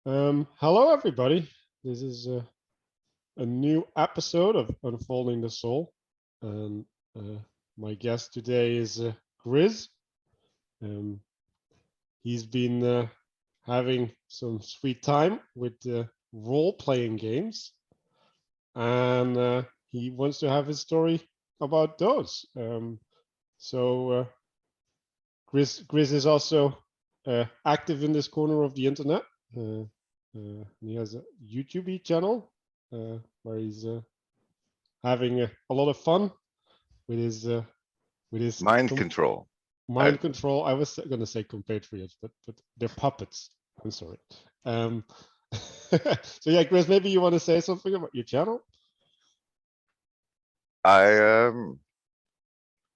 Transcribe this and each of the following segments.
Hello, everybody. This is a new episode of Unfolding the Soul, and my guest today is Grizz. Um, he's been having some sweet time with role-playing games, and he wants to have his story about those. So Grizz is also active in this corner of the internet. He has a YouTube channel where he's having a lot of fun with his Mind control. mind control. I was going to say compatriots, but they're puppets. I'm sorry. Um, so yeah, Chris, maybe you want to say something about your channel? I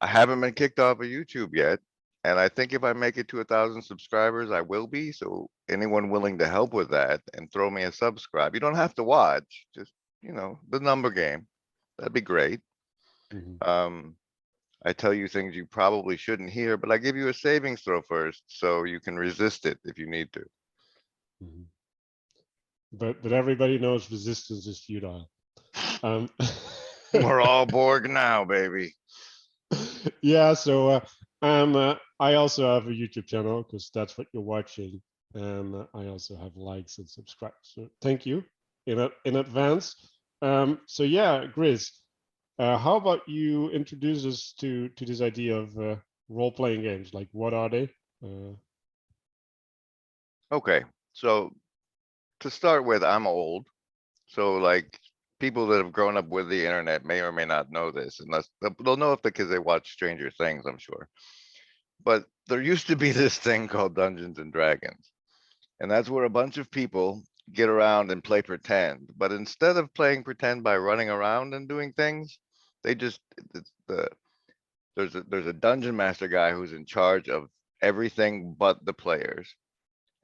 haven't been kicked off of YouTube yet, and I think if I make it to 1,000 subscribers, I will be. So anyone willing to help with that and throw me a subscribe, you don't have to watch, just the number game. That'd be great. Mm-hmm. I tell you things you probably shouldn't hear, but I give you a savings throw first, so you can resist it if you need to. Mm-hmm. But everybody knows resistance is futile. We're all Borg now, baby. Yeah, so I also have a YouTube channel because that's what you're watching, and I also have likes and subscribes. So thank you in advance. So yeah, Grizz, how about you introduce us to this idea of role-playing games? Like, what are they? Okay, so to start with, I'm old. So like people that have grown up with the internet may or may not know this, unless they'll know if because they watch Stranger Things, I'm sure. But there used to be this thing called Dungeons and Dragons, and that's where a bunch of people get around and play pretend. But instead of playing pretend by running around and doing things, they just it's the there's a dungeon master guy who's in charge of everything but the players,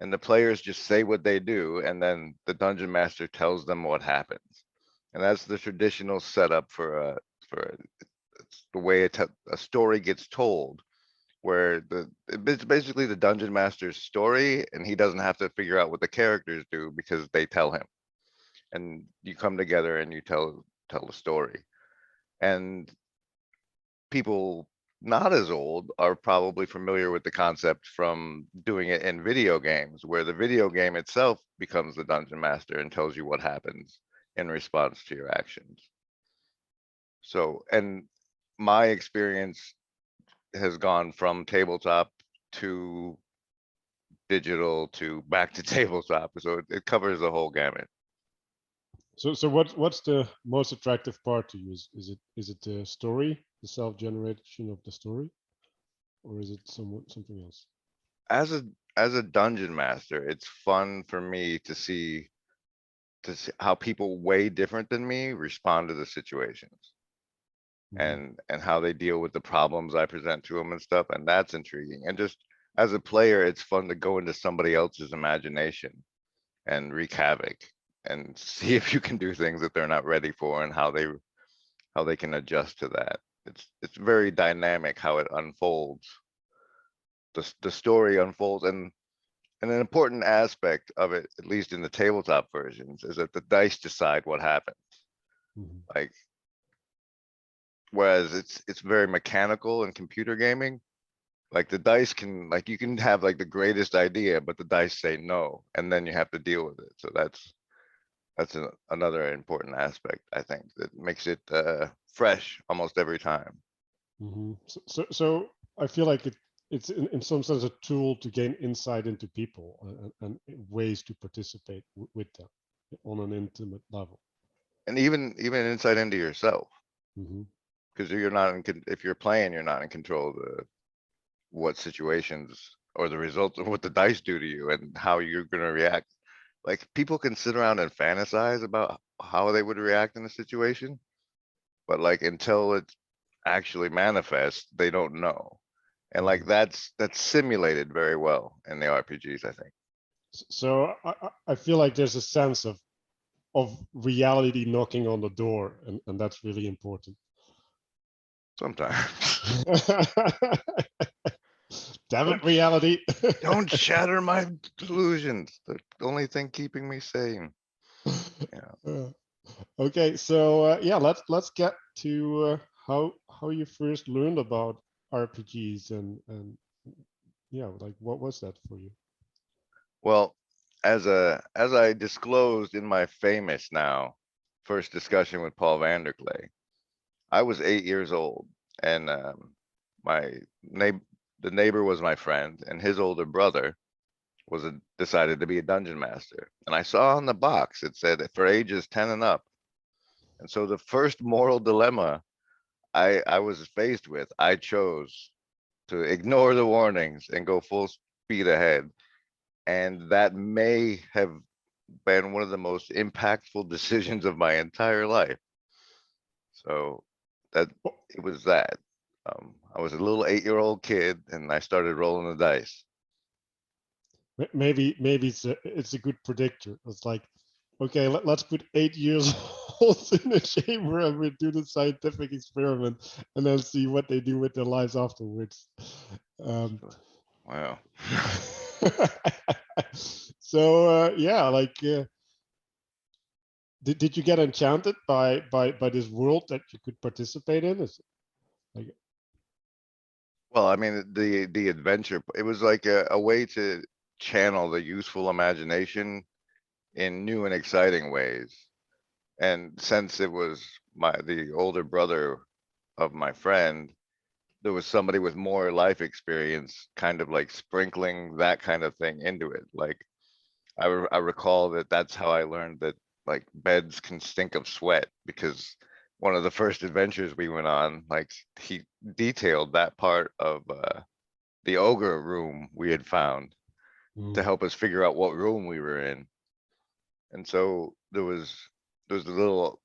and the players just say what they do, and then the dungeon master tells them what happens. And that's the traditional setup for it's the way a story gets told, where it's basically the dungeon master's story, and he doesn't have to figure out what the characters do because they tell him. And you come together and you tell the story. And people not as old are probably familiar with the concept from doing it in video games, where the video game itself becomes the dungeon master and tells you what happens in response to your actions. So, and my experience has gone from tabletop to digital to back to tabletop. So it covers the whole gamut. So what's the most attractive part to you? Is it the story, the self-generation of the story, or is it something else? As a as a dungeon master, it's fun for me to see how people way different than me respond to the situations, Mm-hmm. and how they deal with the problems I present to them and stuff, and that's intriguing. And just as a player, it's fun to go into somebody else's imagination and wreak havoc and see if you can do things that they're not ready for, and how they can adjust to that. It's very dynamic how it unfolds. The story unfolds, and an important aspect of it, at least in the tabletop versions, is that the dice decide what happens. Mm-hmm. Like, whereas it's very mechanical in computer gaming. Like the dice can, like, you can have like the greatest idea, but the dice say no, and then you have to deal with it. So that's another important aspect, I think, that makes it fresh almost every time. Mm-hmm. So I feel like it's in some sense a tool to gain insight into people and ways to participate with them on an intimate level. And even insight into yourself, Mm-hmm. because you're not if you're playing, you're not in control of what situations or the results of what the dice do to you and how you're going to react. Like people can sit around and fantasize about how they would react in a situation, but like until it actually manifests, they don't know. And Mm-hmm. like that's simulated very well in the RPGs, I think. So I feel like there's a sense of reality knocking on the door, and that's really important. Sometimes. Damn it, Don't reality. don't shatter my delusions. They're the only thing keeping me sane. Yeah. Uh, okay, so yeah, let's get to how you first learned about RPGs and yeah, like what was that for you? Well, as I disclosed in my famous now first discussion with Paul Vanderklay, I was 8 years old, and my neighbor, the neighbor was my friend, and his older brother decided to be a dungeon master. And I saw on the box it said for ages 10 and up. And so the first moral dilemma I was faced with, I chose to ignore the warnings and go full speed ahead. And that may have been one of the most impactful decisions of my entire life. So that it was that. I was a little 8-year-old kid and I started rolling the dice. Maybe it's a good predictor. It's like, okay, let's put 8 years old in a chamber and we do the scientific experiment and then see what they do with their lives afterwards. Um, Wow. so yeah, like did you get enchanted by this world that you could participate in? Is like Well, I mean, the adventure, it was like a way to channel the youthful imagination in new and exciting ways. And since it was the older brother of my friend, there was somebody with more life experience, kind of like sprinkling that kind of thing into it. Like I recall that that's how I learned that like beds can stink of sweat because one of the first adventures we went on, like he detailed that part of the ogre room we had found to mm. help us figure out what room we were in. And so there was a little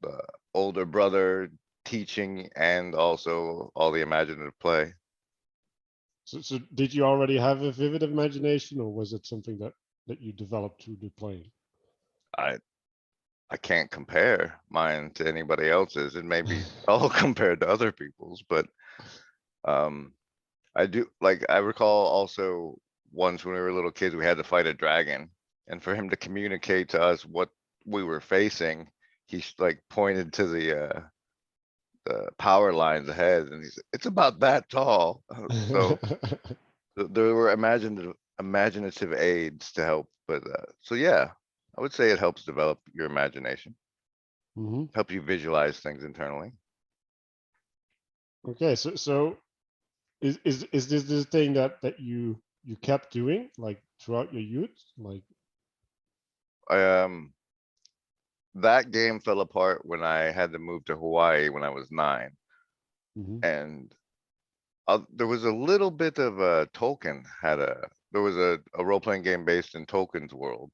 older brother teaching and also all the imaginative play. So did you already have a vivid imagination, or was it something that you developed through the playing? I I can't compare mine to anybody else's. It may be dull compared to other people's, but um I do like I recall also once when we were little kids we had to fight a dragon, and for him to communicate to us what we were facing, like pointed to the power lines ahead and he said, "It's about that tall." So there were imaginative aids to help, but so yeah, I would say it helps develop your imagination, hmm help you visualize things internally. Okay, so is this the thing that you kept doing like throughout your youth? Like, Um, that game fell apart when I had to move to Hawaii when I was 9, hmm and there was a little bit of a Tolkien had there was a role playing game based in Tolkien's world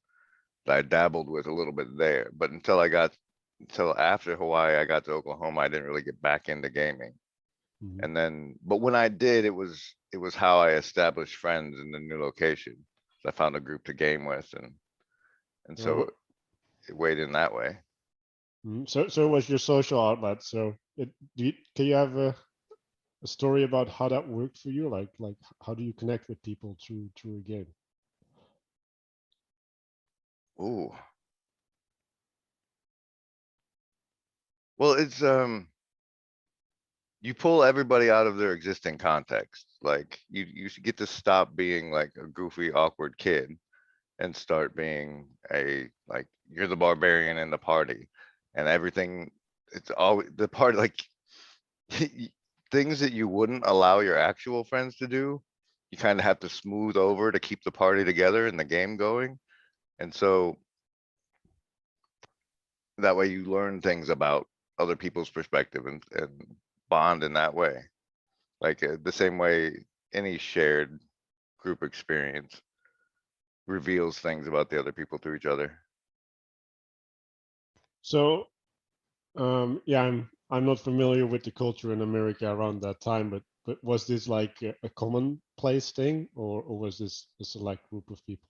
that I dabbled with a little bit there, but until after Hawaii, I got to Oklahoma, I didn't really get back into gaming. hmm And then, but when I did, it was how I established friends in the new location. I found a group to game with, and so it weighed in that way. so it was your social outlet. So can you have a story about how that worked for you? Like how do you connect with people through a game? Ooh, well, it's you pull everybody out of their existing context. Like you get to stop being like a goofy, awkward kid and start being a like you're the barbarian in the party, and everything. It's always the party like things that you wouldn't allow your actual friends to do. You kind of have to smooth over to keep the party together and the game going, and so that way you learn things about other people's perspective and bond in that way. Like the same way any shared group experience reveals things about the other people to each other. So yeah, I'm not familiar with the culture in America around that time, but was this like a commonplace thing, or was this a select group of people?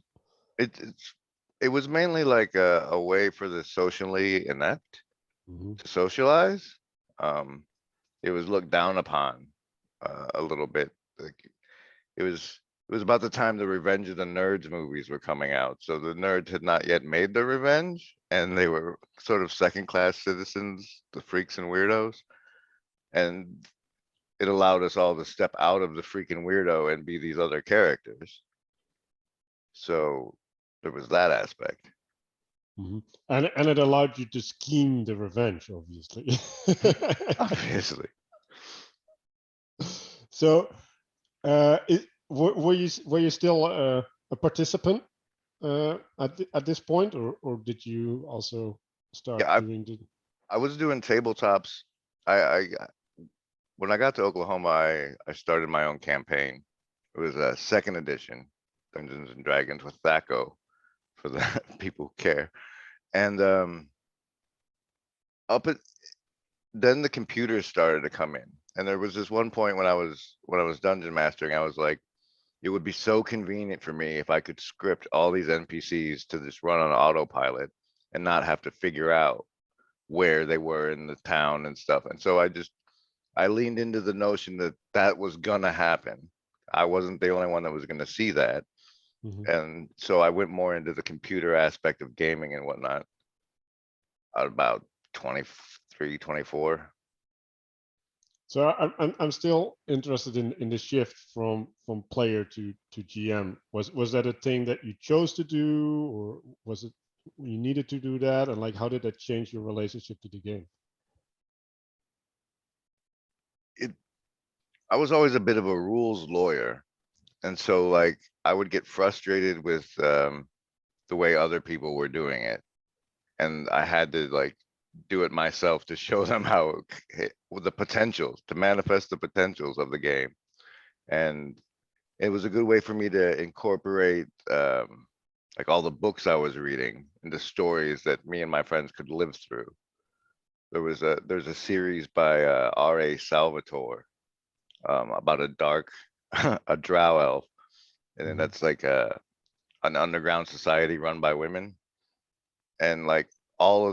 It's it was mainly like a way for the socially inept hmm to socialize. Um, it was looked down upon a little bit. Like it was. It was about the time the Revenge of the Nerds movies were coming out. So the nerds had not yet made their revenge, and they were sort of second-class citizens, the freaks and weirdos. And it allowed us all to step out of the freaking weirdo and be these other characters. So there was that aspect. Mhm. And it allowed you to scheme the revenge, obviously. Obviously. So, were you still a participant at this point, or did you also start Yeah, I, doing the? I was doing tabletops. I when I got to Oklahoma, I started my own campaign. It was a second edition, Dungeons and Dragons with Thaco for the people who care. And up at then the computers started to come in. And there was this one point when I was dungeon mastering, I was like, it would be so convenient for me if I could script all these NPCs to just run on autopilot and not have to figure out where they were in the town and stuff. And so I leaned into the notion that that was gonna happen. I wasn't the only one that was gonna see that. Mhm. And so I went more into the computer aspect of gaming and whatnot at about 23, 24. So I'm still interested in the shift from player to GM. Was that a thing that you chose to do, or was it you needed to do that? And like, how did that change your relationship to the game? It I was always a bit of a rules lawyer. And so like I would get frustrated with the way other people were doing it. And I had to like do it myself to show them how with the potentials, to manifest the potentials of the game. And it was a good way for me to incorporate like all the books I was reading into stories that me and my friends could live through. There's a series by R.A. Salvatore about a dark a drow elf, and then Mhm. that's like an underground society run by women, and like all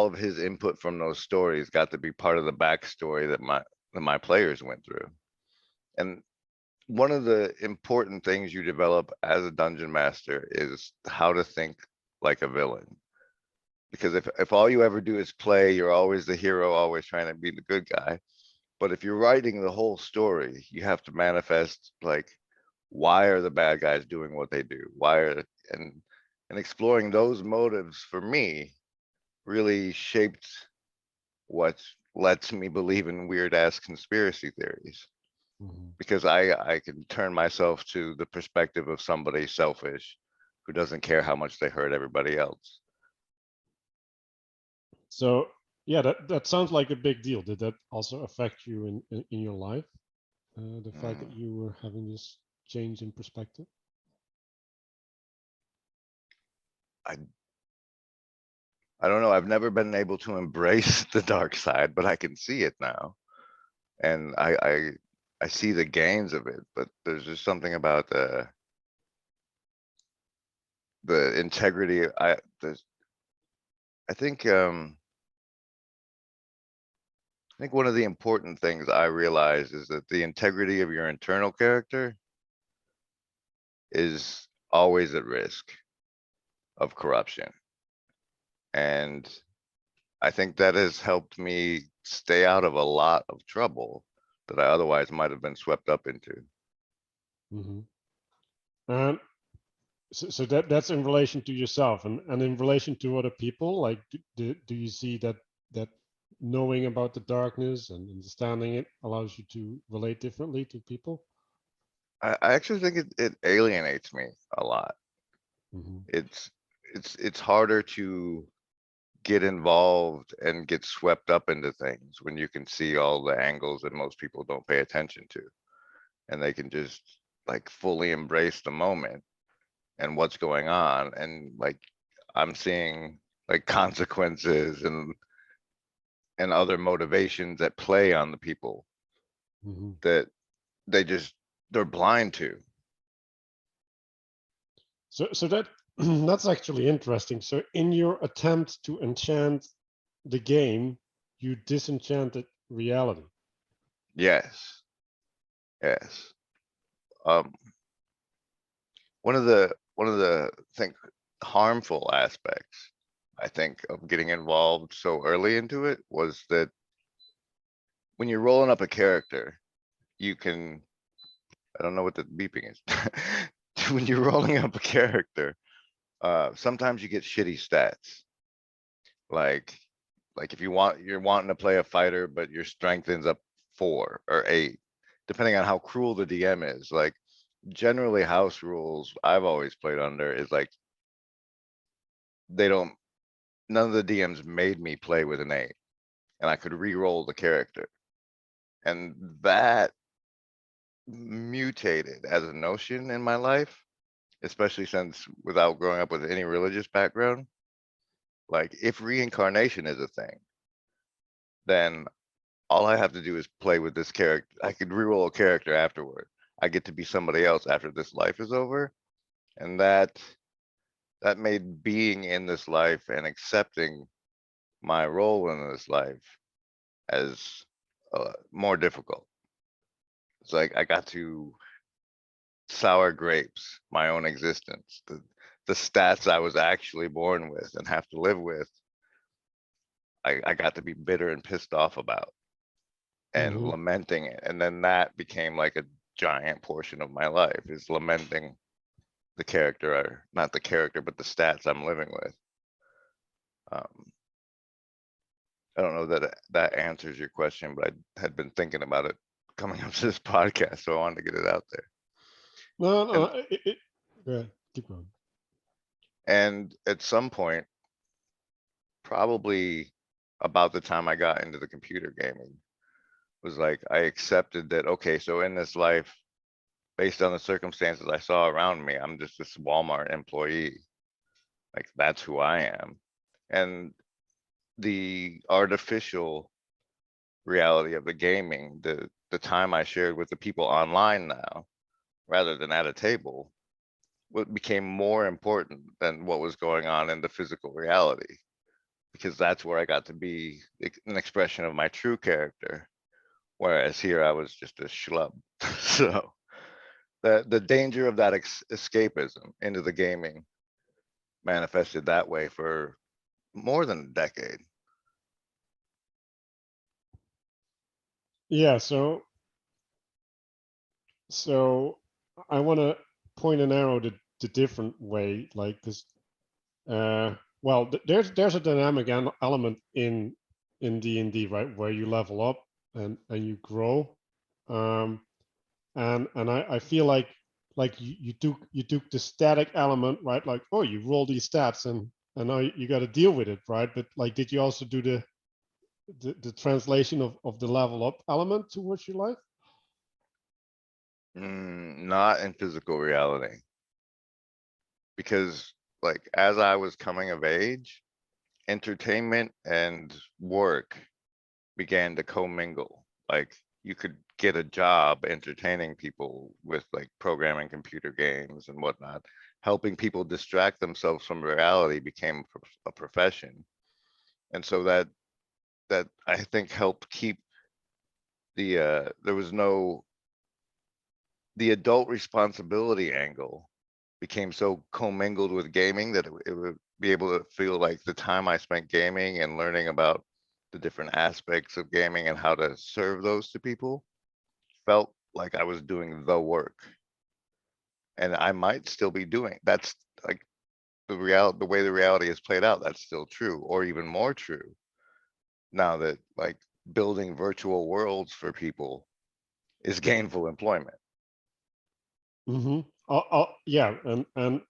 of his input from those stories got to be part of the backstory that my players went through. And one of the important things you develop as a dungeon master is how to think like a villain. Because if all you ever do is play, you're always the hero, always trying to be the good guy. But if you're writing the whole story, you have to manifest like why are the bad guys doing what they do? Why are and and exploring those motives for me really shaped what lets me believe in weird ass conspiracy theories, Mhm. because I can turn myself to the perspective of somebody selfish who doesn't care how much they hurt everybody else. So yeah, that sounds like a big deal. Did that also affect you in your life? The fact that Mm. you were having this change in perspective? I I don't know. I've never been able to embrace the dark side, but I can see it now, and I see the gains of it. But there's just something about the integrity. I think I think one of the important things I realize is that the integrity of your internal character is always at risk of corruption. And I think that has helped me stay out of a lot of trouble that I otherwise might have been swept up into. Hmm. And so that's in relation to yourself, and in relation to other people. Like, do you see that knowing about the darkness and understanding it allows you to relate differently to people? I actually think it alienates me a lot. Hmm. It's it's harder to get involved and get swept up into things when you can see all the angles that most people don't pay attention to, and they can just like fully embrace the moment and what's going on. And like I'm seeing like consequences and other motivations at play on the people Hmm. that they just they're blind to. So that that's actually interesting. So in your attempt to enchant the game, you disenchanted reality. Yes, yes. Um, one of the think harmful aspects, I think, of getting involved so early into it was that when you're rolling up a character, you can, I don't know what the beeping is. When you're rolling up a character, sometimes you get shitty stats. Like like if you're wanting to play a fighter, but your strength ends up 4 or 8, depending on how cruel the DM is. Like generally house rules I've always played under is like they don't none of the DMs made me play with an 8 and I could re-roll the character. And that mutated as a notion in my life, especially since without growing up with any religious background, like if reincarnation is a thing, then all I have to do is play with this character. I could re-roll a character afterward. I get to be somebody else after this life is over. And that made being in this life and accepting my role in this life as more difficult. It's like I got to sour grapes my own existence. The stats I was actually born with and have to live with, I got to be bitter and pissed off about and Hmm. lamenting it. And then that became like a giant portion of my life is lamenting the character, or not the character, but the stats I'm living with. Um, I don't know that that answers your question, but I had been thinking about it coming up to this podcast, so I wanted to get it out there. No, And no. Go ahead. Keep going. and at some point, probably about the time I got into the computer gaming, was like I accepted that okay, so in this life, based on the circumstances I saw around me, I'm just this Walmart employee. Like that's who I am. And the artificial reality of the gaming, the time I shared with the people online now, rather than at a table, what became more important than what was going on in the physical reality, because that's where I got to be an expression of my true character. Whereas here I was just a schlub. So the danger of that escapism into the gaming manifested that way for more than a decade. Yeah. So I want to point an arrow the different way, like this. Well, there's a dynamic element in D&D, right, where you level up and you grow, um, and I feel like you took the static element, right? Like, oh, you roll these stats and now you got to deal with it, right? But like, did you also do the translation of the level up element towards your life? Not in physical reality, because like as I was coming of age, entertainment and work began to commingle. Like you could get a job entertaining people with like programming computer games and whatnot. Helping people distract themselves from reality became a profession. And so that I think helped keep there was no the adult responsibility angle became so commingled with gaming that it would be able to feel like the time I spent gaming and learning about the different aspects of gaming and how to serve those to people felt like I was doing the work. And I might still be doing that's like the way the reality is played out, that's still true, or even more true now that like building virtual worlds for people is gainful employment. Mm-hmm. Yeah, and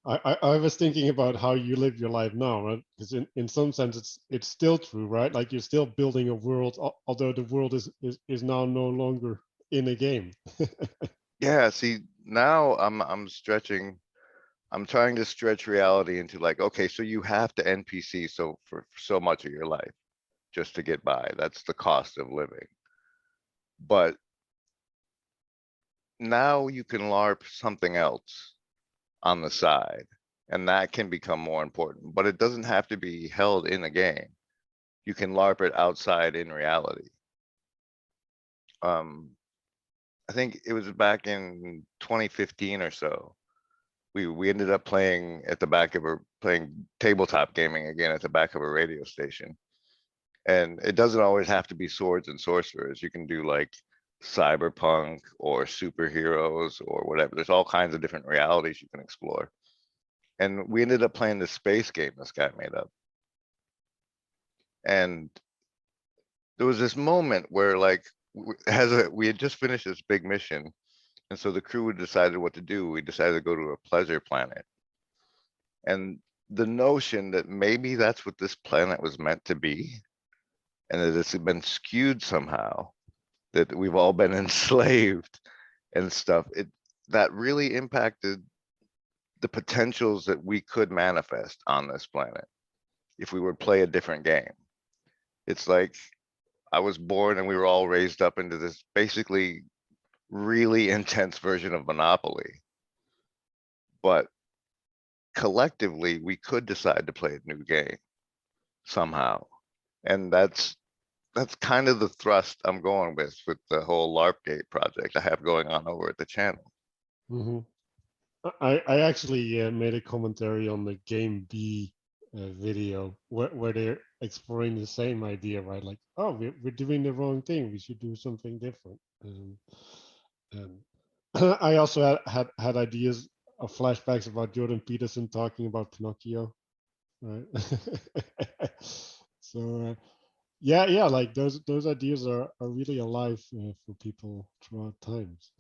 I was thinking about how you live your life now, right? Because in some sense it's still true, right? Like you're still building a world, although the world is now no longer in a game. Yeah, see, now I'm stretching I'm trying to stretch reality into like, okay, so you have to NPC for so much of your life just to get by. That's the cost of living. But now you can LARP something else on the side, and that can become more important. But it doesn't have to be held in a game. You can LARP it outside in reality. Um, I think it was back in 2015 or so we ended up playing at the back of playing tabletop gaming again at the back of a radio station. And it doesn't always have to be swords and sorcerers. You can do like cyberpunk or superheroes or whatever. There's all kinds of different realities you can explore. And we ended up playing this space game this guy made up. And there was this moment where like we had just finished this big mission. And so the crew had decided what to do. We decided to go to a pleasure planet. And the notion that maybe that's what this planet was meant to be, and that it's been skewed somehow, that we've all been enslaved and stuff, that really impacted the potentials that we could manifest on this planet if we would play a different game. It's like I was born and we were all raised up into this basically really intense version of Monopoly. But collectively, we could decide to play a new game somehow. And that's kind of the thrust I'm going with the whole LARPgate project I have going on over at the channel. Mm-hmm. I actually made a commentary on the Game B video where they're exploring the same idea, right? Like, oh, we're doing the wrong thing. We should do something different. And I also had ideas of flashbacks about Jordan Peterson talking about Pinocchio, right? So yeah, like those ideas are really alive for people throughout times.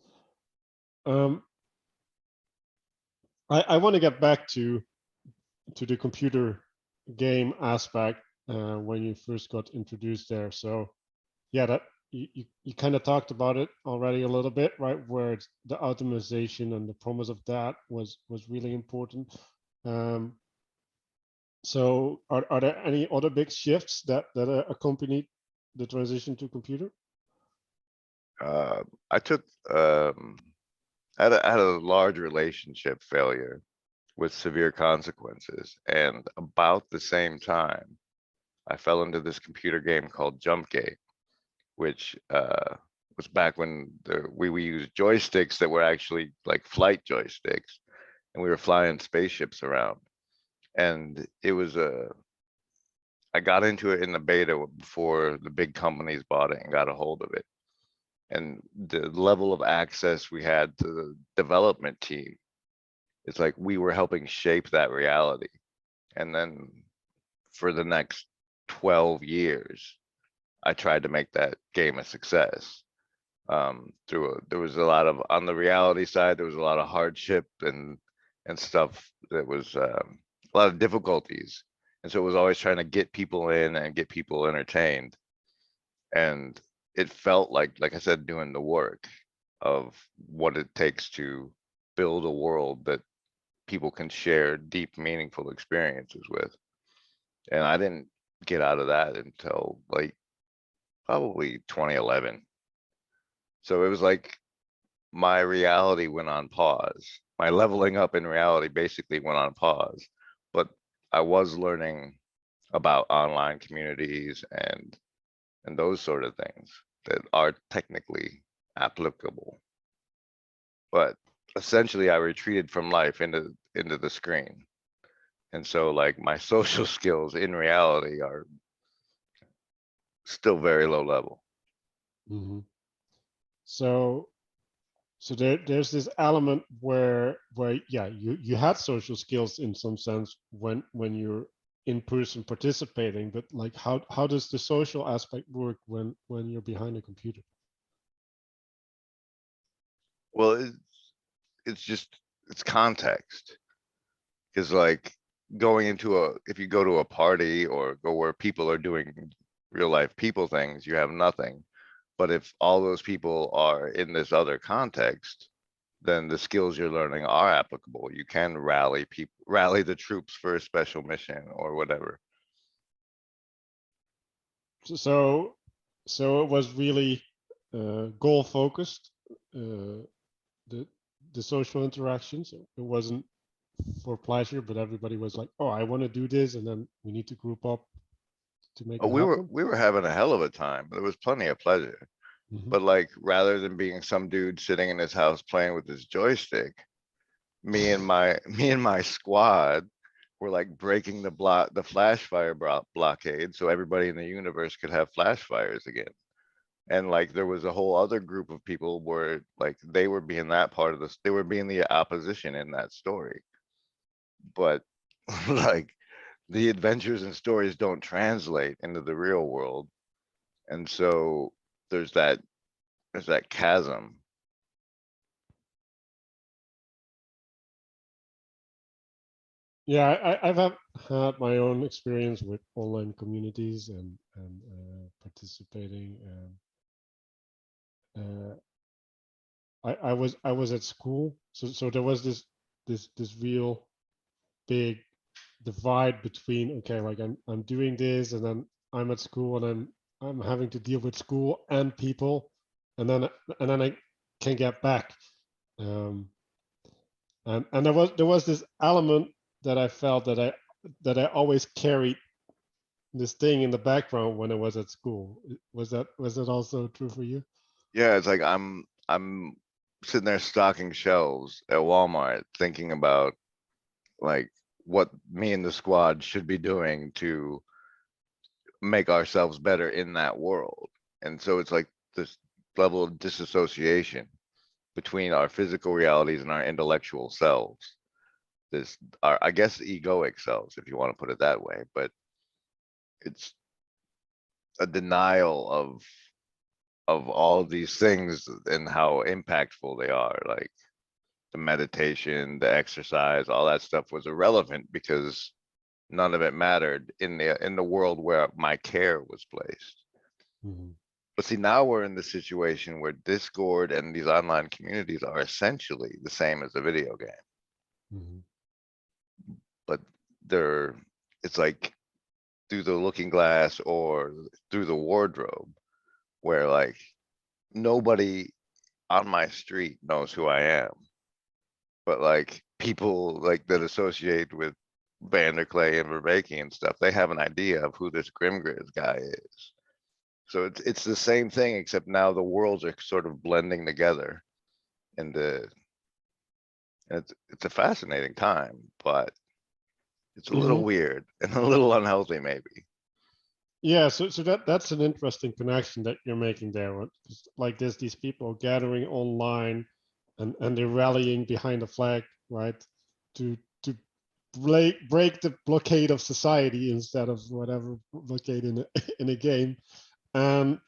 I want to get back to the computer game aspect when you first got introduced there. So yeah, that you kind of talked about it already a little bit, right? Where it's the optimization and the promise of that was really important. So are there any other big shifts that accompanied the transition to computer? I took had a large relationship failure with severe consequences, and about the same time, I fell into this computer game called Jumpgate, which was back when we used joysticks that were actually like flight joysticks, and we were flying spaceships around. And it was I got into it in the beta before the big companies bought it and got a hold of it. And the level of access we had to the development team, it's like we were helping shape that reality. And then for the next 12 years, I tried to make that game a success. There was a lot of, on the reality side, there was a lot of hardship and stuff that was a lot of difficulties. And so it was always trying to get people in and get people entertained. And it felt like I said, doing the work of what it takes to build a world that people can share deep, meaningful experiences with. And I didn't get out of that until like probably 2011. So it was like my reality went on pause. My leveling up in reality basically went on pause. But I was learning about online communities and those sort of things that are technically applicable. But essentially I retreated from life into the screen. And so like my social skills in reality are still very low level. Mm-hmm. So there's this element where yeah, you had social skills in some sense when you're in person participating, but like how does the social aspect work when you're behind a computer? Well, it's context. Because like going into if you go to a party or go where people are doing real life people things, you have nothing. But if all those people are in this other context, then the skills you're learning are applicable. You can rally the troops for a special mission or whatever. So it was really goal focused, the social interactions. It wasn't for pleasure, but everybody was like, oh, I want to do this, and then we need to group up to make Oh, it happen. we were having a hell of a time. There was plenty of pleasure. Mm-hmm. But like rather than being some dude sitting in his house playing with his joystick, me and my squad were like breaking the flash fire blockade so everybody in the universe could have flash fires again. And like there was a whole other group of people where like they were being that part of this, they were being the opposition in that story. But like the adventures and stories don't translate into the real world. And so there's that there's that chasm. Yeah, I've had my own experience with online communities and participating. And I was at school, so there was this real big divide between, okay, like I'm doing this, and then I'm at school, and I'm having to deal with school and people, and then I can get back. Um, and there was this element that I felt that I always carried this thing in the background when I was at school. Was that also true for you? Yeah, it's like I'm sitting there stocking shelves at Walmart thinking about like what me and the squad should be doing to make ourselves better in that world. And so it's like this level of disassociation between our physical realities and our intellectual selves. This our I guess egoic selves, if you want to put it that way, but it's a denial of all of these things and how impactful they are. Like the meditation, the exercise, all that stuff was irrelevant because none of it mattered in the world where my care was placed. Mhm, But see, now we're in the situation where Discord and these online communities are essentially the same as a video game, mhm, but they're it's like through the looking glass or through the wardrobe, where like nobody on my street knows who I am, but like people like that associate with Vanderclay and Vervaeke and stuff, they have an idea of who this GrimGriz guy is. So it's the same thing, except now the worlds are sort of blending together. And it's a fascinating time, but it's a little mhm. weird and a little unhealthy, maybe. Yeah, so that's an interesting connection that you're making there. Right? Like there's these people gathering online, and they're rallying behind a flag, right? To break the blockade of society instead of whatever blockade in a, in a game. And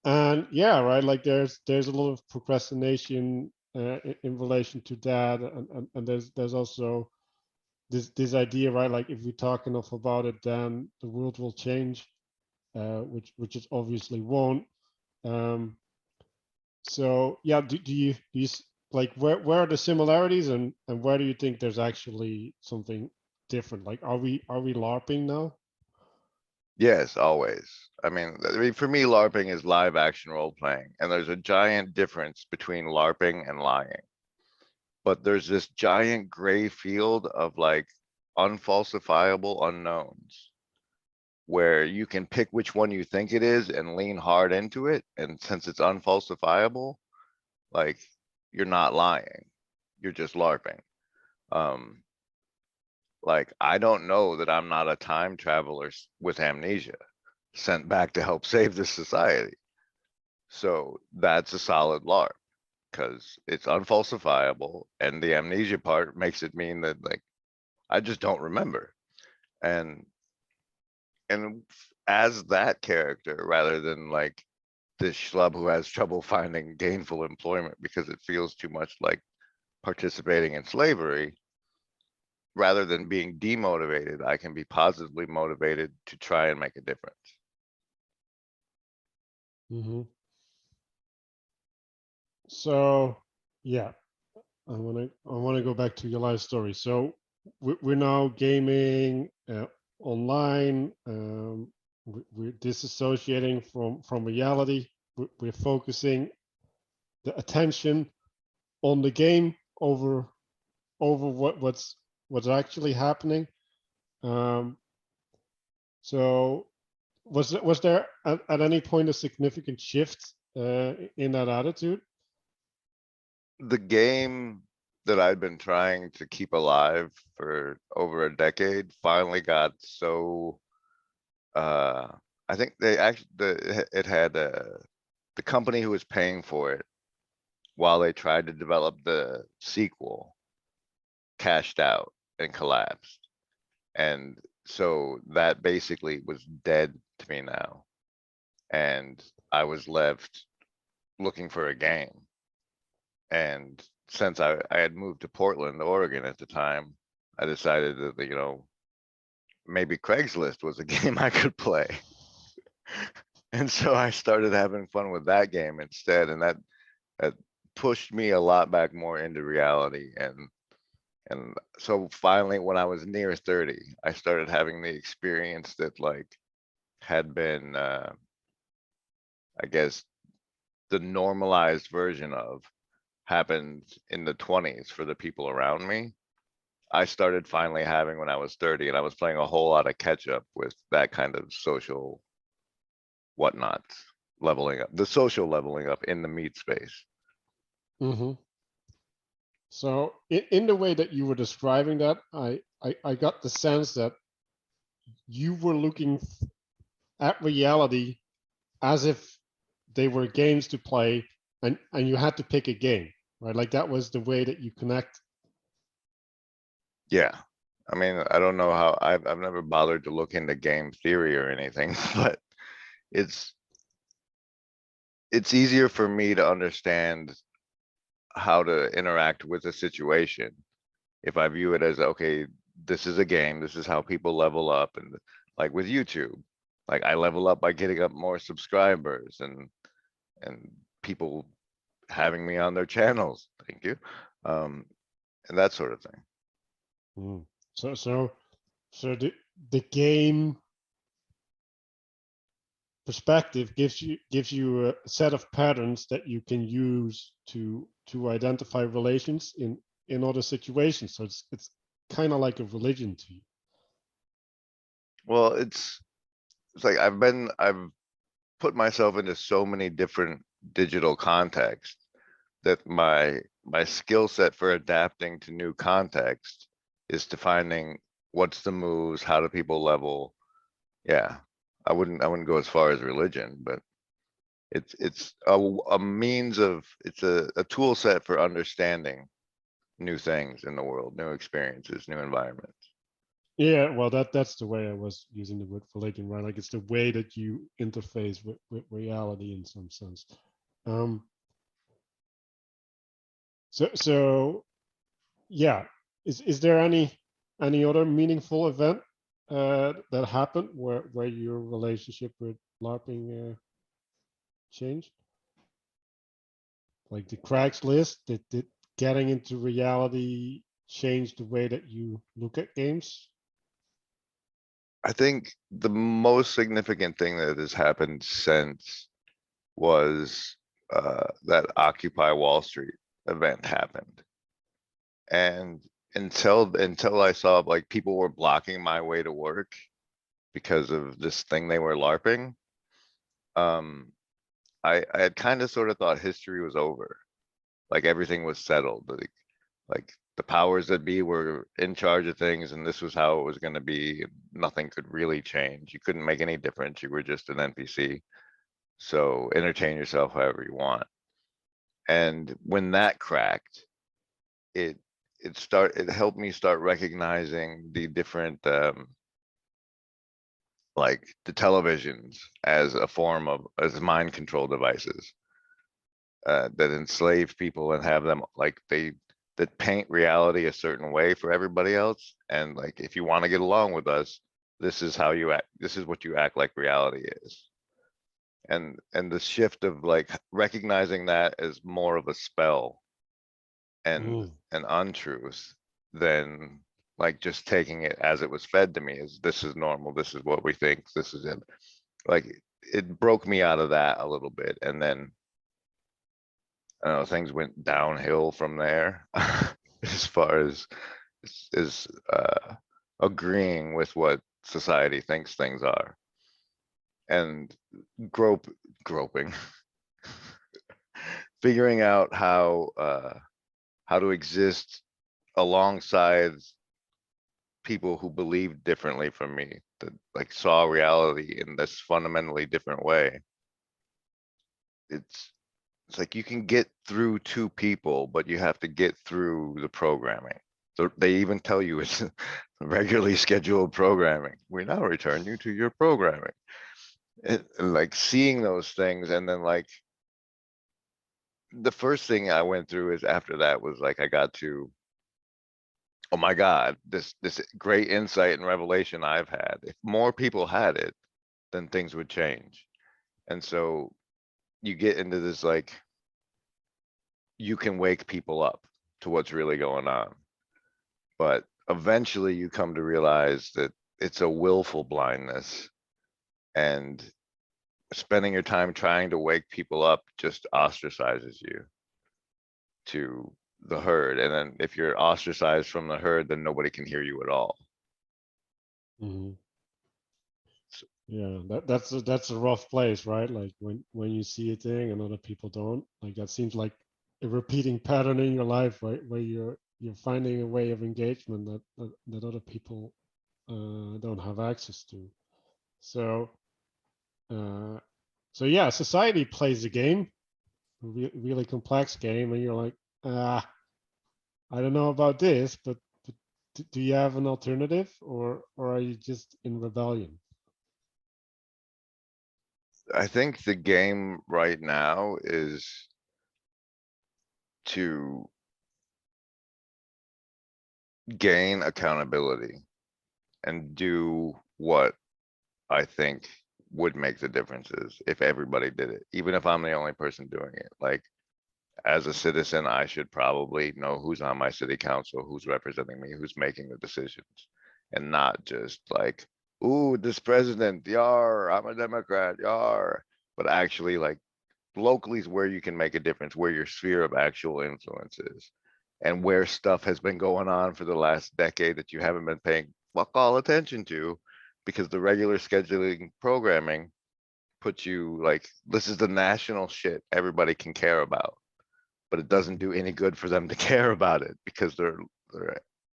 and yeah, right. Like there's a lot of procrastination in relation to that, and there's also this idea, right? Like if we talk enough about it, then the world will change, which it obviously won't. Um, so yeah, do you like where are the similarities, and where do you think there's actually something different? Like are we LARPing now? Yes, always. I mean, for me, LARPing is live action role playing, and there's a giant difference between LARPing and lying. But there's this giant gray field of like unfalsifiable unknowns where you can pick which one you think it is and lean hard into it. And since it's unfalsifiable, like you're not lying, you're just LARPing. Um, like I don't know that I'm not a time traveler with amnesia sent back to help save this society. So that's a solid LARP because it's unfalsifiable, and the amnesia part makes it mean that like I just don't remember. And and as that character rather than like this schlub who has trouble finding gainful employment because it feels too much like participating in slavery, rather than being demotivated, I can be positively motivated to try and make a difference. Hmm. So yeah, I wanna go back to your life story. So we're now gaming online. We're disassociating from reality. We're focusing the attention on the game over what's actually happening. Um, so was there at any point a significant shift in that attitude? The game that I'd been trying to keep alive for over a decade finally got so, uh, I think they actually, it had, the company who was paying for it while they tried to develop the sequel cashed out and collapsed. And so that basically was dead to me now. And I was left looking for a game. And since I had moved to Portland, Oregon at the time, I decided that, maybe Craigslist was a game I could play. And so I started having fun with that game instead. And that pushed me a lot back more into reality. And so finally, when I was near 30, I started having the experience that had been, I guess, the normalized version of happened in the 20s for the people around me. I started finally having when I was 30, and I was playing a whole lot of catch up with that kind of social whatnot, leveling up, the social leveling up in the meat space. Mm-hmm. So in the way that you were describing that, I got the sense that you were looking at reality as if they were games to play, and you had to pick a game, right? Like that was the way that you connect. Yeah. I mean, I don't know how I've never bothered to look into game theory or anything, but it's easier for me to understand how to interact with a situation if I view it as, okay, this is a game, this is how people level up. And like with YouTube, like I level up by getting up more subscribers and people having me on their channels. Thank you. And that sort of thing. Mm. So the game perspective gives you a set of patterns that you can use to identify relations in other situations. So it's kind of like a religion to you. Well, it's like I've put myself into so many different digital contexts that my skill set for adapting to new context is to finding what's the moves, how do people level. Yeah, I wouldn't go as far as religion, but it's a means of, it's a tool set for understanding new things in the world, new experiences, new environments. Yeah, well, that's the way I was using the word religion, right? Like it's the way that you interface with reality in some sense. Um, so yeah, is there any other meaningful event that happened where your relationship with LARPing changed? Like the Craigslist, did getting into reality change the way that you look at games? I think the most significant thing that has happened since was that Occupy Wall Street event happened. And until I saw like people were blocking my way to work because of this thing they were LARPing, um, I had kind of sort of thought history was over. Like everything was settled. Like the powers that be were in charge of things and this was how it was going to be. Nothing could really change. You couldn't make any difference. You were just an NPC. So entertain yourself however you want. And when that cracked, it it helped me start recognizing the different like the televisions as a form of, as mind control devices that enslave people and have them like that paint reality a certain way for everybody else. And like, if you want to get along with us, this is how you act. This is what you act like reality is. And the shift of like recognizing that as more of a spell and Mm. an untruth than like just taking it as it was fed to me as this is normal, this is what we think, this is it. Like it broke me out of that a little bit. And then I don't know, things went downhill from there as far as agreeing with what society thinks things are and groping figuring out how how to exist alongside people who believe differently from me, that like saw reality in this fundamentally different way. It's like you can get through to people, but you have to get through the programming. So they even tell you it's regularly scheduled programming. We now return you to your programming. And like seeing those things, and then like the first thing I went through is after that was like I got to, oh my God, this great insight and revelation I've had. If more people had it, then things would change. And so you get into this like you can wake people up to what's really going on. But eventually you come to realize that it's a willful blindness, and spending your time trying to wake people up just ostracizes you to the herd. And then if you're ostracized from the herd, then nobody can hear you at all. Mhm. So Yeah, that's a rough place, right? Like when you see a thing and other people don't. Like that seems like a repeating pattern in your life, right? Where you're finding a way of engagement that other people don't have access to. So uh, so yeah, society plays a game, really complex game, and you're like, ah, I don't know about this, but do you have an alternative, or are you just in rebellion? I think the game right now is to gain accountability and do what I think would make the differences if everybody did it, even if I'm the only person doing it. Like as a citizen, I should probably know who's on my city council, who's representing me, who's making the decisions, and not just like, ooh, this president, yar, I'm a Democrat, yar. But actually, like, locally is where you can make a difference, where your sphere of actual influence is, and where stuff has been going on for the last decade that you haven't been paying fuck all attention to, because the regular scheduling programming puts you like, this is the national shit everybody can care about, but it doesn't do any good for them to care about it because their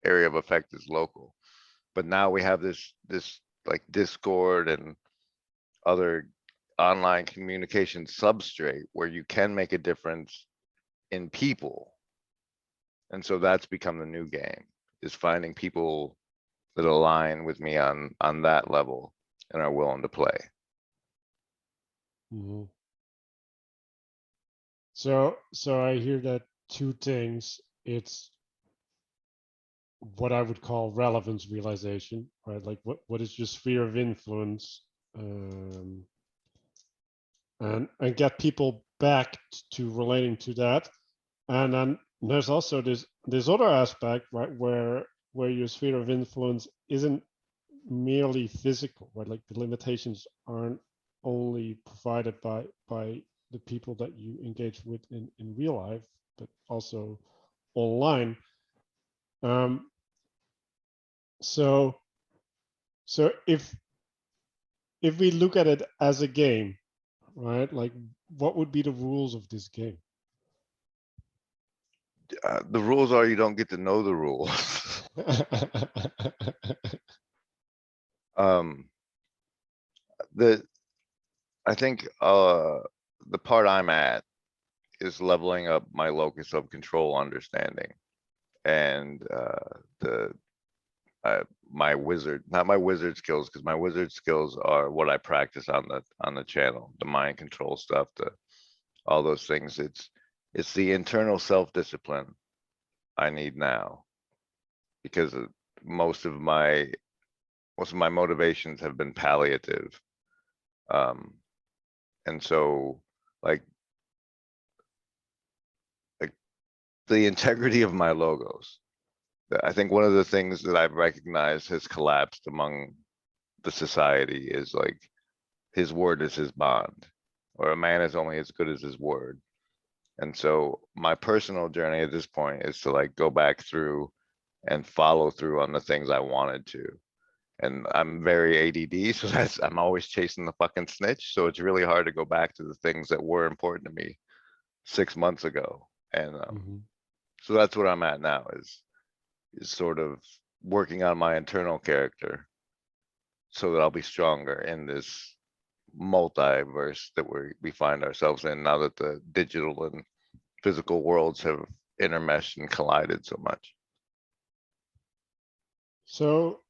area of effect is local. But now we have this like Discord and other online communication substrate where you can make a difference in people. And so that's become the new game, is finding people that align with me on that level and are willing to play. Mhm. So I hear that two things. It's what I would call relevance realization, right? Like what is your sphere of influence, um, and get people back to relating to that. And then there's also this other aspect, right, where your sphere of influence isn't merely physical, right? Like the limitations aren't only provided by the people that you engage with in real life, but also online. Um, so so if we look at it as a game, right? Like what would be the rules of this game? The rules are you don't get to know the rules. um, the I think the part I'm at is leveling up my locus of control understanding, and the my wizard, not my wizard skills, because my wizard skills are what I practice on the channel, the mind control stuff, the all those things. It's the internal self-discipline I need now, because most of my most of my motivations have been palliative. Um, and so like like the integrity of my logos. I think one of the things that I've recognized has collapsed among the society is like, his word is his bond, or a man is only as good as his word. And so my personal journey at this point is to like go back through and follow through on the things I wanted to. And I'm very ADD, so that's, I'm always chasing the fucking snitch. So it's really hard to go back to the things that were important to me 6 months ago. And Mhm. So that's what I'm at now is sort of working on my internal character so that I'll be stronger in this multiverse that we find ourselves in now that the digital and physical worlds have intermeshed and collided so much. So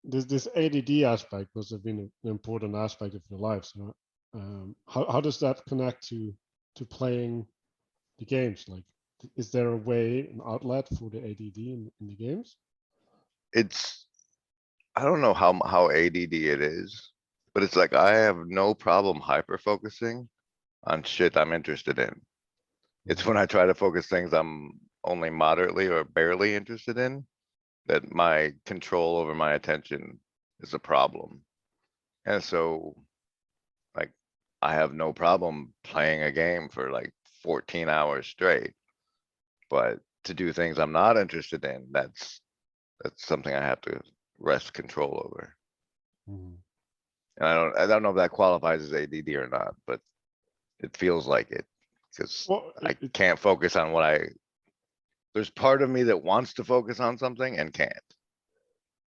this ADD aspect must have been an important aspect of your life. So how does that connect to playing the games? Like, is there a way, an outlet for the ADD in the games? It's I don't know how ADD it is, but it's like I have no problem hyper focusing on shit I'm interested in. It's when I try to focus things I'm only moderately or barely interested in that my control over my attention is a problem. And so, like, I have no problem playing a game for like 14 hours straight, but to do things I'm not interested in, that's something I have to wrest control over. Mhm. And I don't know if that qualifies as ADD or not, but it feels like it because Well, I can't focus on there's part of me that wants to focus on something and can't.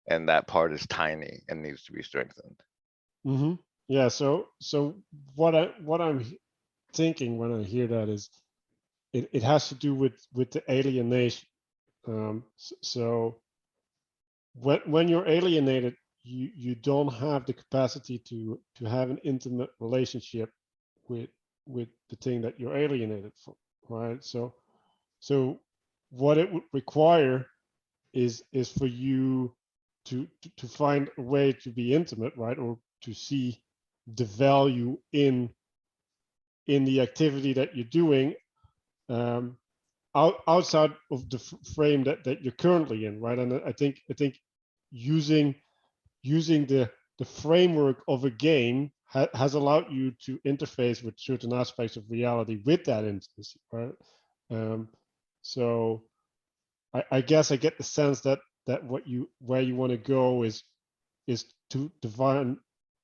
And that part is tiny and needs to be strengthened. yeah. So what I'm thinking when I hear that is it has to do with the alienation. So when you're alienated, you don't have the capacity to have an intimate relationship with the thing that you're alienated from, right? So what it would require is for you to find a way to be intimate, right, or to see the value in the activity that you're doing, um, outside of the frame that you're currently in, right? And I think using the framework of a game has allowed you to interface with certain aspects of reality with that intimacy, right? Um, so I guess I get the sense that where you want to go is to define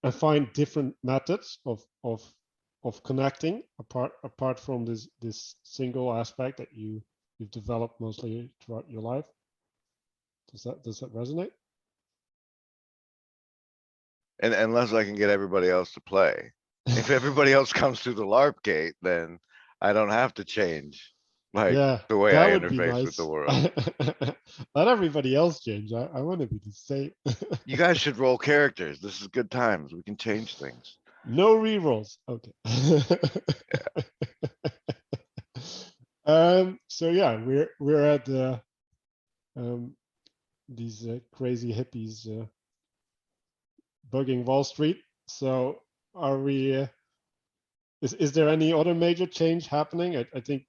and find different methods of connecting apart from this single aspect that you've developed mostly throughout your life. Does that resonate? And unless I can get everybody else to play. If everybody else comes through the LARP gate, then I don't have to change like Yeah, the way that I would be interface with the nice. world. Let everybody else change. I want to be the same. You guys should roll characters. This is good times. We can change things. No rerolls. Okay. So yeah, we're at um, these crazy hippies bugging Wall Street. So are we? Is there any other major change happening? I think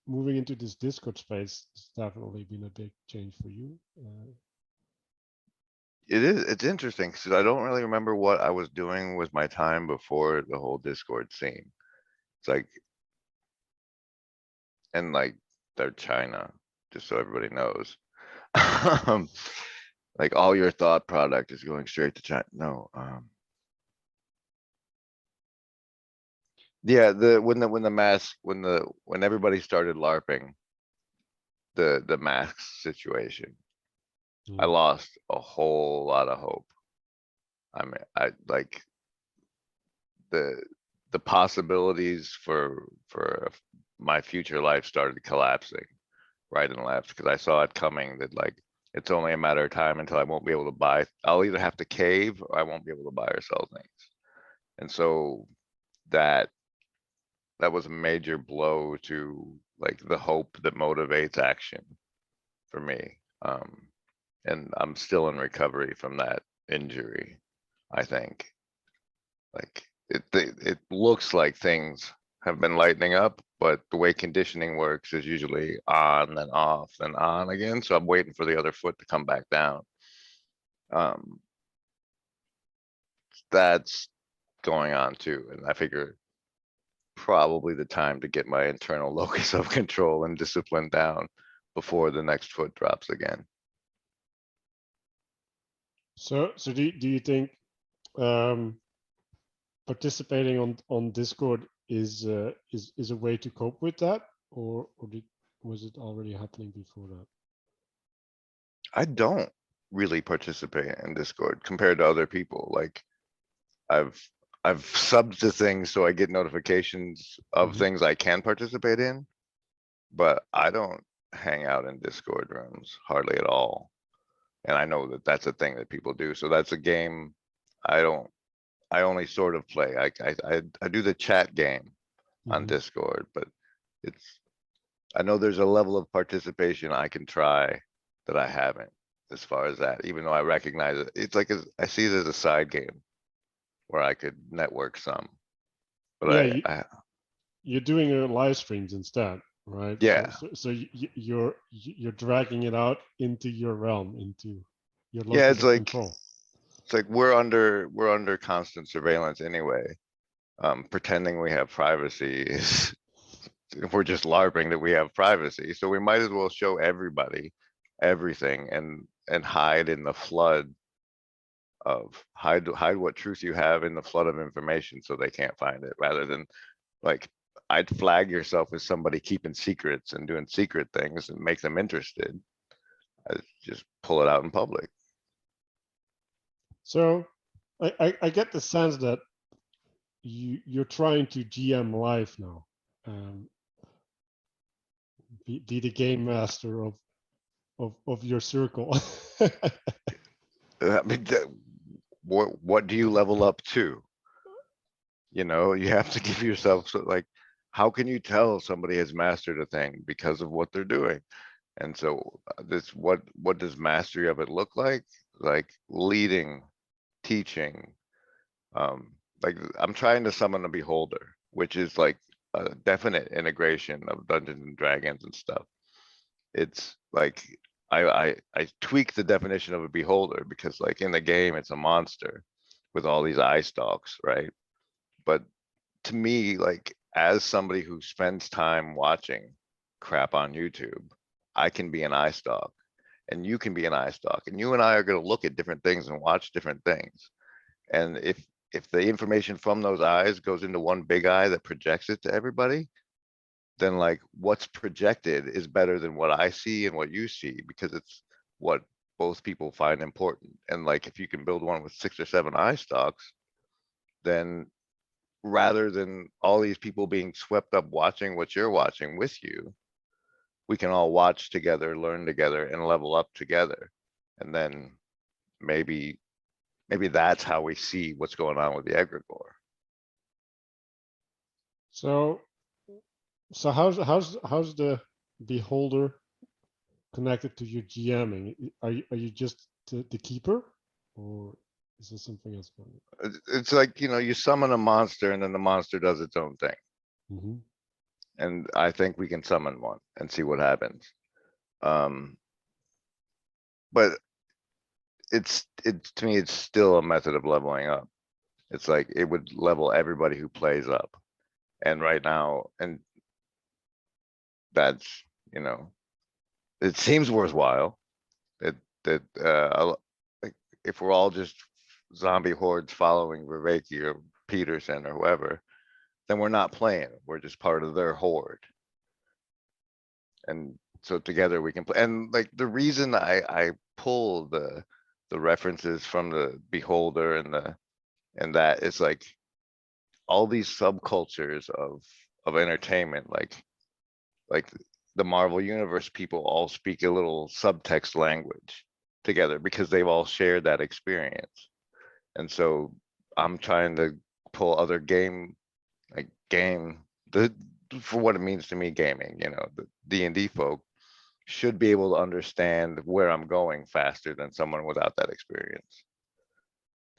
moving into this Discord space has definitely been a big change for you. It's interesting because I don't really remember what I was doing with my time before the whole Discord scene. It's like, and like they're China, just so everybody knows. Um, like all your thought product is going straight to China. No, yeah, when the mask when everybody started LARPing the mask situation, I Mm. lost a whole lot of hope. I mean, I like the the possibilities for my future life started collapsing right and left because I saw it coming that like it's only a matter of time until I won't be able to buy. I'll either have to cave or I won't be able to buy or sell things. And so that that was a major blow to like the hope that motivates action for me. And I'm still in recovery from that injury, I think. Like it looks like things have been lightening up, but the way conditioning works is usually on and off and on again. So I'm waiting for the other foot to come back down. Um, that's going on too, and I figure probably the time to get my internal locus of control and discipline down before the next foot drops again. So do you think um, participating on Discord is a way to cope with that, or was it already happening before that? I don't really participate in Discord compared to other people. Like I've I've subbed to things so I get notifications of Mhm. things I can participate in, but I don't hang out in Discord rooms hardly at all. And I know that that's a thing that people do. So that's a game I don't. I only sort of play. I do the chat game on Mhm. Discord, but it's I know there's a level of participation I can try that I haven't as far as that, even though I recognize it. It's like I see it as a side game where I could network some, but Yeah, you're doing live streams instead, right? So yeah, you're dragging it out into your realm, into your yeah, locus of control. it's like we're under constant surveillance anyway. Pretending we have privacy is we're just LARPing that we have privacy. So we might as well show everybody everything and hide in the flood of hide what truth you have in the flood of information so they can't find it, rather than like I'd flag yourself as somebody keeping secrets and doing secret things and make them interested. I just pull it out in public. So I get the sense that you're trying to GM life now, um, be the game master of your circle. I mean, what do you level up to? You know, you have to give yourself like, how can you tell somebody has mastered a thing because of what they're doing? And so this, what does mastery of it look like? Like leading, teaching, like I'm trying to summon a beholder, which is like a definite integration of Dungeons and Dragons and stuff. It's like I tweak the definition of a beholder because like in the game it's a monster with all these eye stalks, right? But to me, like as somebody who spends time watching crap on YouTube, I can be an eye stalk and you can be an eye stalk, and you and I are going to look at different things and watch different things. And if the information from those eyes goes into one big eye that projects it to everybody, then like what's projected is better than what I see and what you see, because it's what both people find important. And like if you can build one with 6 or 7 eye stalks, then rather than all these people being swept up watching what you're watching with you, we can all watch together, learn together, and level up together. And then maybe that's how we see what's going on with the egregore. So how's the beholder connected to your GMing? Are you just the keeper, or is there something else going It's like, you know, you summon a monster and then the monster does its own thing. on? Hmm. And I think we can summon one and see what happens. Um, but it's to me, it's still a method of leveling up. It's like it would level everybody who plays up. And right now, and that's, you know, it seems worthwhile that like if we're all just zombie hordes following Viveki or Peterson or whoever, then we're not playing. We're just part of their horde. And so together we can play. And like the reason I pull the references from the Beholder and that is like all these subcultures of entertainment, like the Marvel Universe people all speak a little subtext language together because they've all shared that experience. And so I'm trying to pull other game the for what it means to me gaming, you know, the D&D folk should be able to understand where I'm going faster than someone without that experience.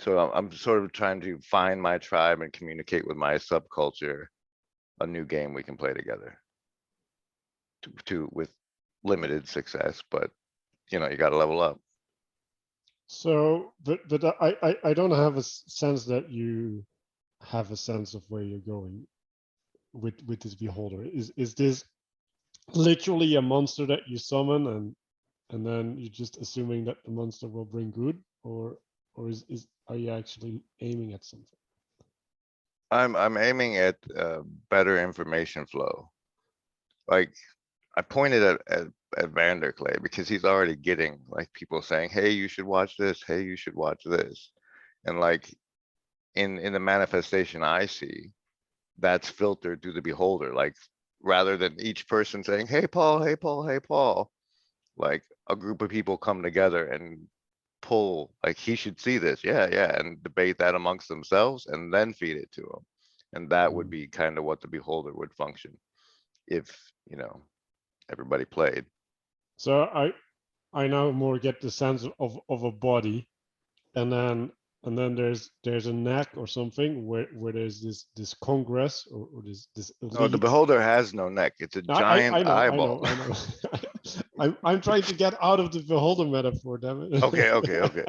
So I'm sort of trying to find my tribe and communicate with my subculture a new game we can play together to with limited success, but you know, you got to level up. So, but I don't have a sense that you have a sense of where you're going with this beholder. Is this literally a monster that you summon, and then you're just assuming that the monster will bring good, or is are you actually aiming at something? I'm aiming at better information flow. Like I pointed at Vanderklay because he's already getting like people saying, "Hey, you should watch this. Hey, you should watch this," and like in the manifestation I see, that's filtered through the beholder. Like rather than each person saying, "Hey, Paul. Hey, Paul. Hey, Paul," like a group of people come together and pull like he should see this, yeah, yeah, and debate that amongst themselves and then feed it to him, and that would be kind of what the beholder would function if everybody played. So I now more get the sense of a body, and then there's a neck or something where there's this congress or this No, the elite. beholder has no neck. It's a giant eyeball. I know. I'm trying to get out of the beholder metaphor, damn it. Okay.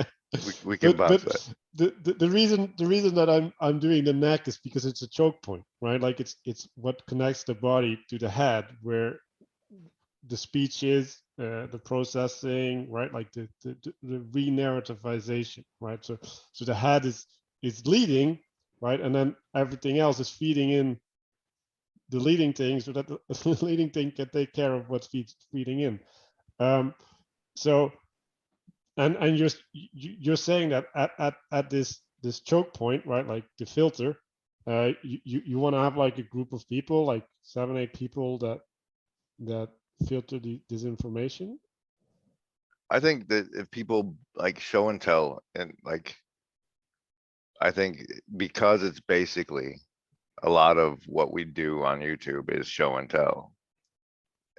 We can bounce that. But the reason that I'm doing the neck is because it's a choke point, right? Like it's what connects the body to the head, where the speech is, the processing, right? Like the re-narrativization, right? So the head is leading, right? And then everything else is feeding in the leading thing, so that the leading thing can take care of what's feeding in. So and you're saying that at this choke point, right? Like the filter, you want to have like a group of people, like 7-8 people that filter this information. I think that if people like show and tell, and like I think because it's basically a lot of what we do on YouTube is show and tell,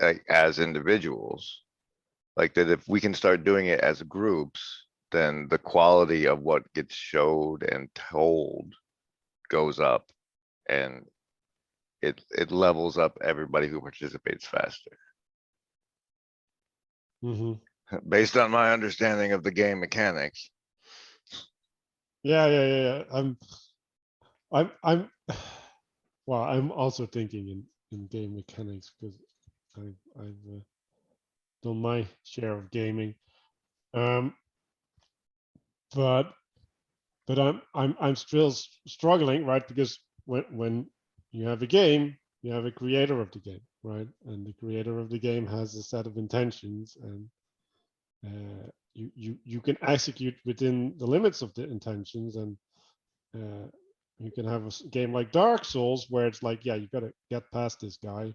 like as individuals, like that if we can start doing it as groups, then the quality of what gets showed and told goes up, and it levels up everybody who participates faster. Mm-hmm. Based on my understanding of the game mechanics. Yeah. I'm well, I'm also thinking in game mechanics, because I've done my share of gaming. Um, but I'm still struggling, right? Because when you have a game, you have a creator of the game, right? And the creator of the game has a set of intentions, and you can execute within the limits of the intentions, and you can have a game like Dark Souls where it's like, yeah, you got to get past this guy,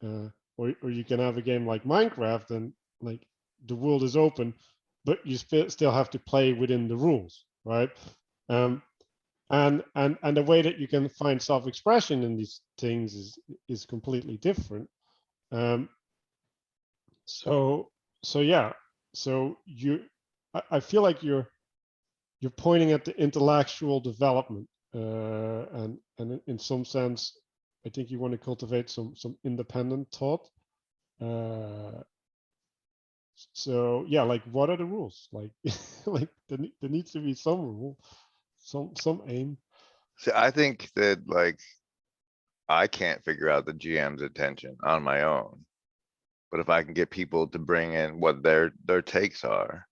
or you can have a game like Minecraft, and like the world is open, but you still have to play within the rules, right? Um, and the way that you can find self-expression in these things is completely different. Um, so yeah, so I feel like you're pointing at the intellectual development, and in some sense, I think you want to cultivate some independent thought. Uh, so yeah, like what are the rules? Like like there needs to be some rule, some aim. So I think that like I can't figure out the GM's intention on my own, but if I can get people to bring in what their takes are,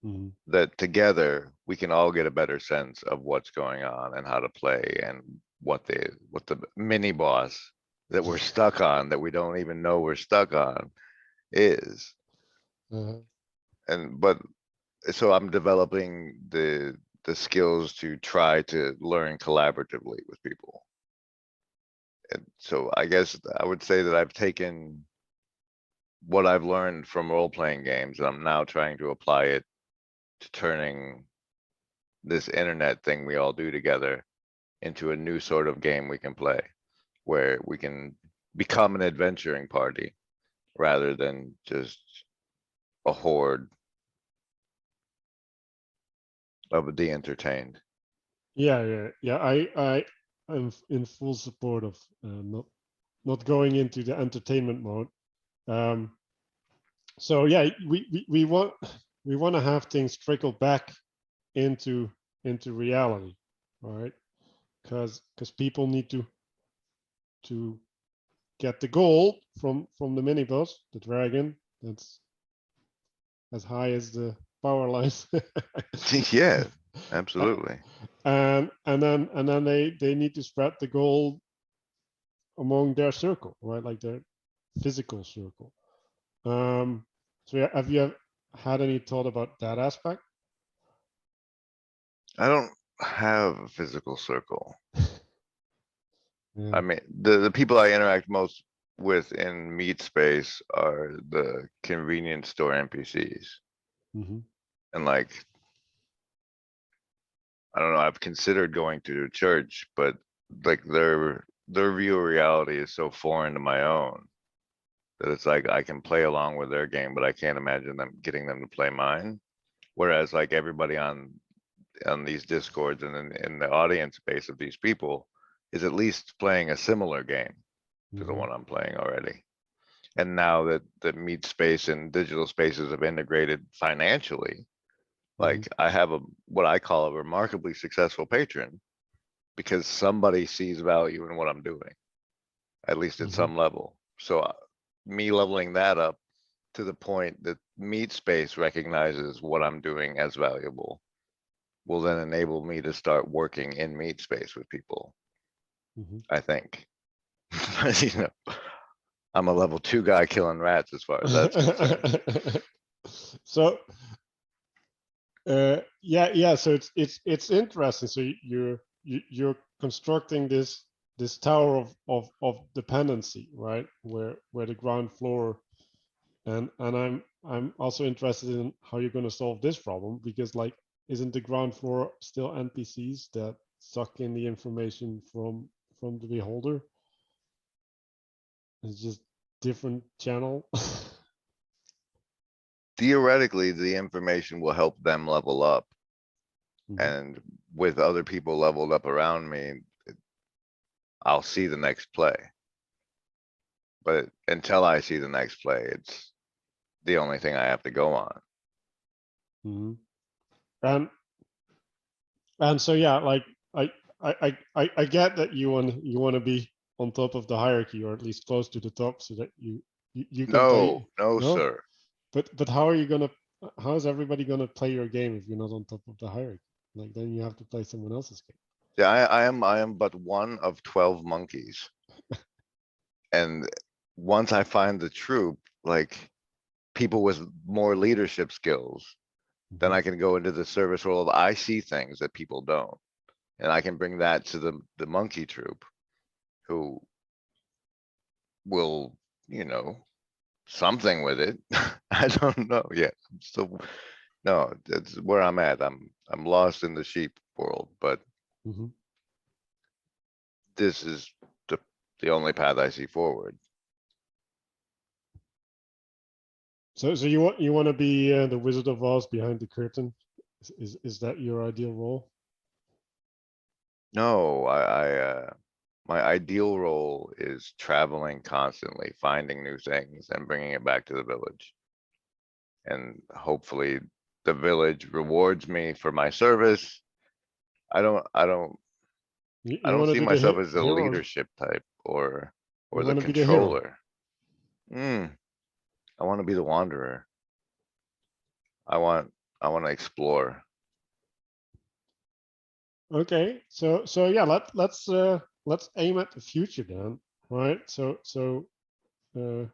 Mm-hmm. that together we can all get a better sense of what's going on and how to play, and what the mini boss that we're stuck on that we don't even know we're stuck on is. Uh, And but so I'm developing the skills to try to learn collaboratively with people. And so I guess I would say that I've taken what I've learned from role-playing games, and I'm now trying to apply it to turning this internet thing we all do together into a new sort of game we can play, where we can become an adventuring party rather than just a horde of the entertained. yeah. I am in full support of not going into the entertainment mode. Um, so yeah, we want to have things trickle back into reality, right? Because people need to get the gold from the mini boss, the dragon that's as high as the power lines. Yeah, absolutely. And then they need to spread the gold among their circle, right? Like their physical circle. So have you had any thought about that aspect? I don't have a physical circle. Yeah. I mean, the people I interact most with in meat space are the convenience store NPCs. Hmm. And like, I don't know, I've considered going to a church, but like their view of reality is so foreign to my own that it's like I can play along with their game, but I can't imagine them getting them to play mine. Whereas like everybody on these discords and in the audience base of these people is at least playing a similar game to the Hmm. one I'm playing already. And now that the meat space and digital spaces have integrated financially, Hmm. like I have a what I call a remarkably successful patron because somebody sees value in what I'm doing, at least at Hmm. some level. So me leveling that up to the point that meat space recognizes what I'm doing as valuable will then enable me to start working in meat space with people, Hmm. I think. You know, I'm a level 2 guy killing rats as far as that's concerned. So yeah, so it's interesting. So you're constructing this tower of dependency, right? Where the ground floor, and I'm also interested in how you're going to solve this problem, because like, isn't the ground floor still NPCs that suck in the information from the beholder? It's just different channel. Theoretically, the information will help them level up. Mhm. And with other people leveled up around me, I'll see the next play. But until I see the next play, it's the only thing I have to go on. Mhm. And and so yeah, like I I get that you want to be on top of the hierarchy, or at least close to the top, so that you can No, play. no, No, sir. but how are you gonna? How is everybody gonna play your game if you're not on top of the hierarchy? Like, then you have to play someone else's game. Yeah, I am but one of 12 monkeys. And once I find the troop, like people with more leadership skills, then Mhm. I can go into the service role of I see things that people don't. And I can bring that to the monkey troop who will, you know, something with it. I don't know yet. I'm still no, that's where I'm at. I'm lost in the sheep world, but Mhm. this is the the only path I see forward. So you want to be the Wizard of Oz behind the curtain? Is that your ideal role? No, my ideal role is traveling constantly, finding new things and bringing it back to the village. And hopefully the village rewards me for my service. I don't I don't I You don't want to see do the myself as the hero? leadership type You or the want to be the hero? controller. I want to be the wanderer. I want I want to explore. Okay, so yeah, let's aim at the future then, right? Uh,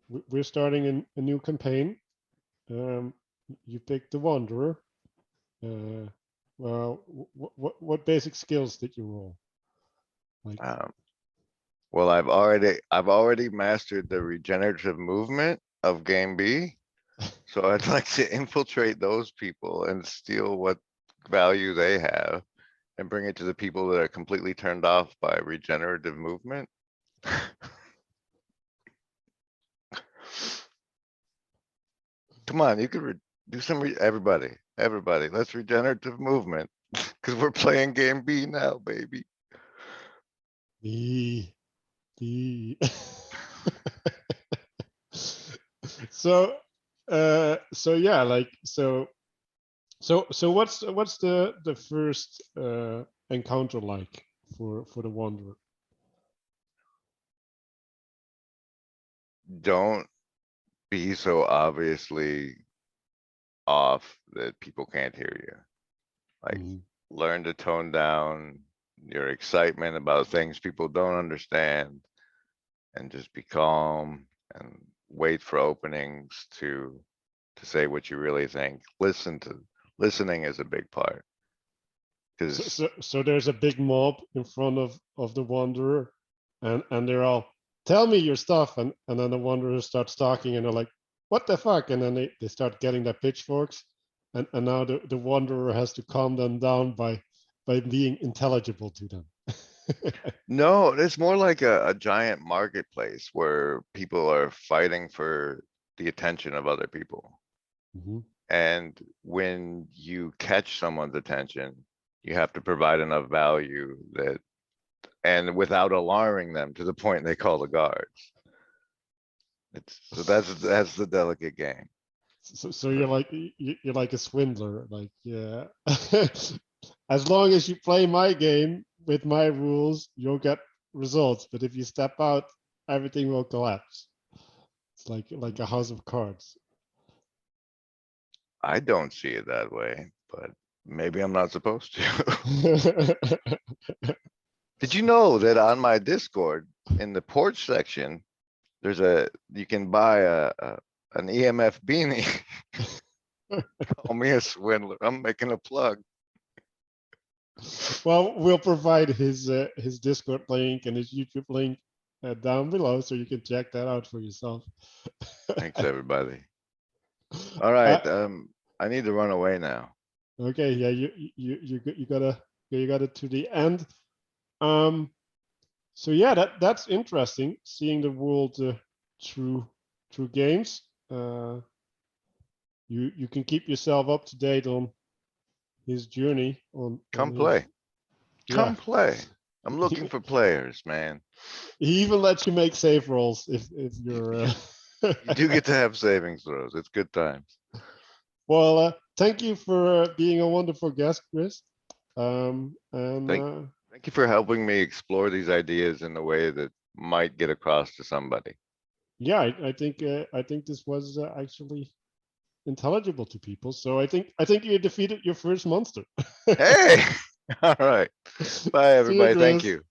we're starting a new campaign. Um, you pick the Wanderer. Uh, well, what basic skills did you roll? Like, Um, well, I've already mastered the regenerative movement of game B. So I'd like to infiltrate those people and steal what value they have and bring it to the people that are completely turned off by regenerative movement. Come on, you could do some everybody, let's regenerative movement because we're playing game B now, baby. the the so so yeah, like, so what's the first encounter like for the Wanderer? Don't be so obviously off that people can't hear you. Like, Mhm. learn to tone down your excitement about things people don't understand and just be calm and wait for openings to say what you really think. Listening is a big part. So, Cause so there's a big mob in front of the wanderer, and they're all, tell me your stuff, and then the wanderer starts talking, and they're like, what the fuck? And then they start getting their pitchforks, and now the wanderer has to calm them down by being intelligible to them. no, it's more like a giant marketplace where people are fighting for the attention of other people. Mhm. And when you catch someone's attention, you have to provide enough value that, and without alarming them to the point they call the guards. So that's the delicate game. So you're like you're like a swindler, like, yeah. As long as you play my game with my rules, you'll get results. But if you step out, everything will collapse. It's like a house of cards. I don't see it that way, but maybe I'm not supposed to. Did you know that on my Discord, in the porch section, you can buy an EMF beanie? Call me a swindler. I'm making a plug. Well, we'll provide his Discord link and his YouTube link down below, so you can check that out for yourself. Thanks, everybody. All right, Uh, I need to run away now. okay, yeah, you gotta to the end. So yeah, that's interesting, seeing the world through games. You can keep yourself up to date on his journey on Come his, play. yeah. Come play. I'm looking for players, man. He even lets you make save rolls if you're. You do get to have savings throws. It's good times. Well, thank you for being a wonderful guest, Chris. And Thank you for helping me explore these ideas in a way that might get across to somebody. yeah, I think this was actually intelligible to people. So I think you defeated your first monster. Hey, all right. Bye, See you, everybody. Thank Chris. you.